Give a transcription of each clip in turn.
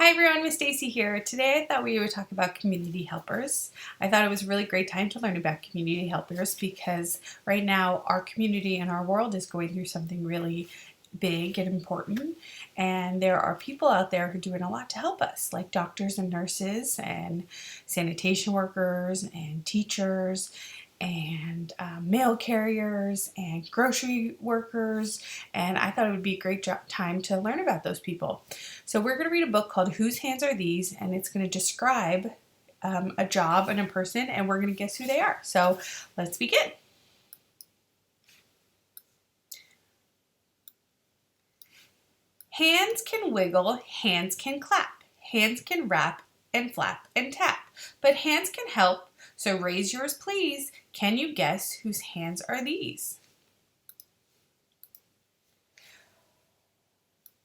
Hi everyone, Miss Stacy here. Today I thought we would talk about community helpers. I thought it was a really great time to learn about community helpers because right now our community and our world is going through something really big and important, and there are people out there who are doing a lot to help us, like doctors and nurses and sanitation workers and teachers and mail carriers and grocery workers, and I thought it would be a great time to learn about those people. So we're going to read a book called Whose Hands Are These, and it's going to describe a job and a person, and we're going to guess who they are. So let's begin. Hands can wiggle, hands can clap, hands can rap and flap and tap, but hands can help, so raise yours please. Can you guess whose hands are these?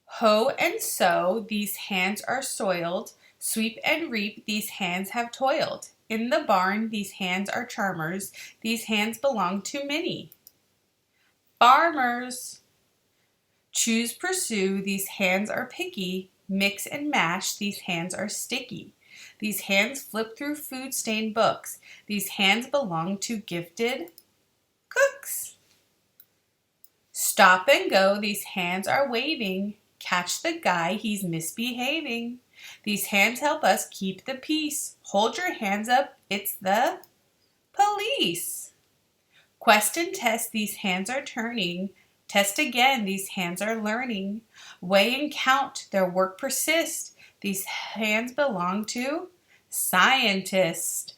Hoe and sow, these hands are soiled. Sweep and reap, these hands have toiled. In the barn, these hands are charmers. These hands belong to many farmers. Choose, pursue, these hands are picky. Mix and mash, these hands are sticky. These hands flip through food-stained books. These hands belong to gifted cooks. Stop and go, these hands are waving. Catch the guy, he's misbehaving. These hands help us keep the peace. Hold your hands up, it's the police. Quest and test, these hands are turning. Test again, these hands are learning. Weigh and count, their work persists. These hands belong to scientists.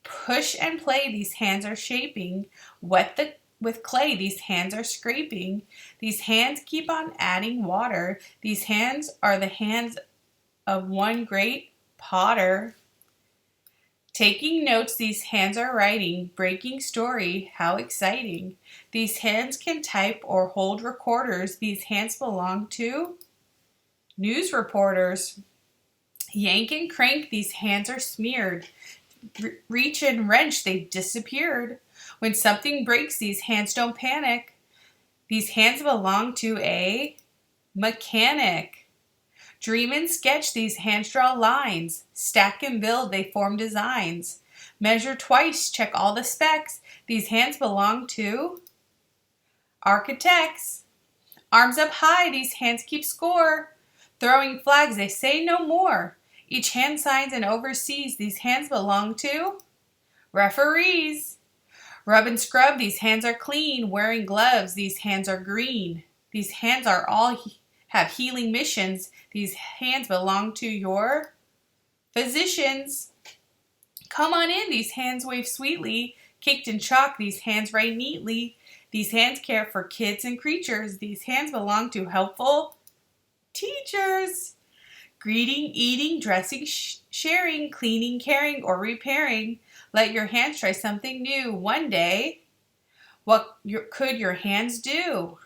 Push and play, these hands are shaping. With clay, these hands are scraping. These hands keep on adding water. These hands are the hands of one great potter. Taking notes, these hands are writing. Breaking story, how exciting. These hands can type or hold recorders. These hands belong to news reporters. Yank and crank, these hands are smeared. Reach and wrench, they've disappeared. When something breaks, these hands don't panic. These hands belong to a mechanic. Dream and sketch, these hands draw lines. Stack and build, they form designs. Measure twice, check all the specs. These hands belong to architects. Arms up high, these hands keep score. Throwing flags, they say no more. Each hand signs and oversees. These hands belong to referees. Rub and scrub, these hands are clean. Wearing gloves, these hands are green. These hands are all have healing missions. These hands belong to your physicians. Come on in, these hands wave sweetly. Caked in chalk, these hands write neatly. These hands care for kids and creatures. These hands belong to helpful teachers. Greeting, eating, dressing, sharing, cleaning, caring, or repairing. Let your hands try something new. One day, what could your hands do?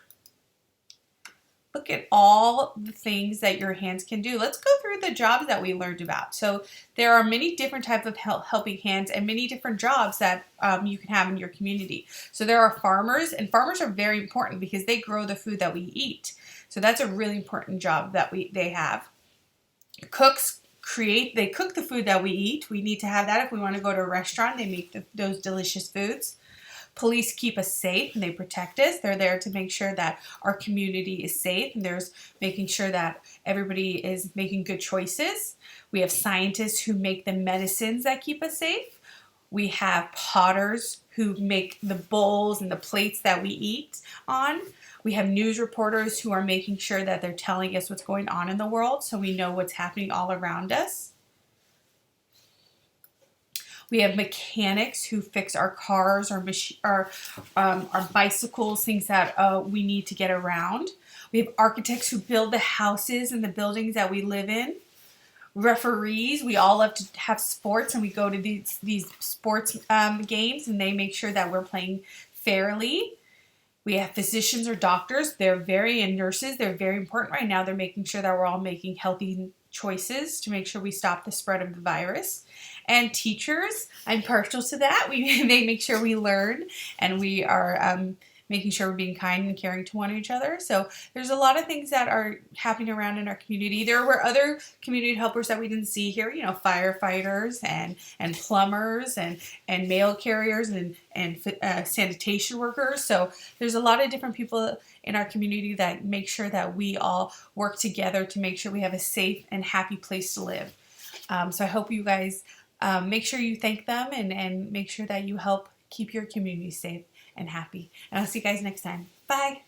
Look at all the things that your hands can do. Let's go through the jobs that we learned about. So there are many different types of helping hands and many different jobs that you can have in your community. So there are farmers, and farmers are very important because they grow the food that we eat. So that's a really important job that they have. Cooks they cook the food that we eat. We need to have that if we want to go to a restaurant. They make those delicious foods. Police keep us safe and they protect us. They're there to make sure that our community is safe, and there's making sure that everybody is making good choices. We have scientists who make the medicines that keep us safe. We have potters who make the bowls and the plates that we eat on. We have news reporters who are making sure that they're telling us what's going on in the world so we know what's happening all around us. We have mechanics who fix our cars, our bicycles, things that we need to get around. We have architects who build the houses and the buildings that we live in. Referees, we all love to have sports, and we go to these sports games, and they make sure that we're playing fairly. We have physicians or doctors. And nurses. They're very important right now. They're making sure that we're all making healthy choices to make sure we stop the spread of the virus. And teachers, I'm partial to that. They make sure we learn, and we are making sure we're being kind and caring to one another. So there's a lot of things that are happening around in our community. There were other community helpers that we didn't see here, you know, firefighters and plumbers and mail carriers and sanitation workers. So there's a lot of different people in our community that make sure that we all work together to make sure we have a safe and happy place to live. So I hope you guys make sure you thank them and make sure that you help keep your community safe and happy. And I'll see you guys next time. Bye.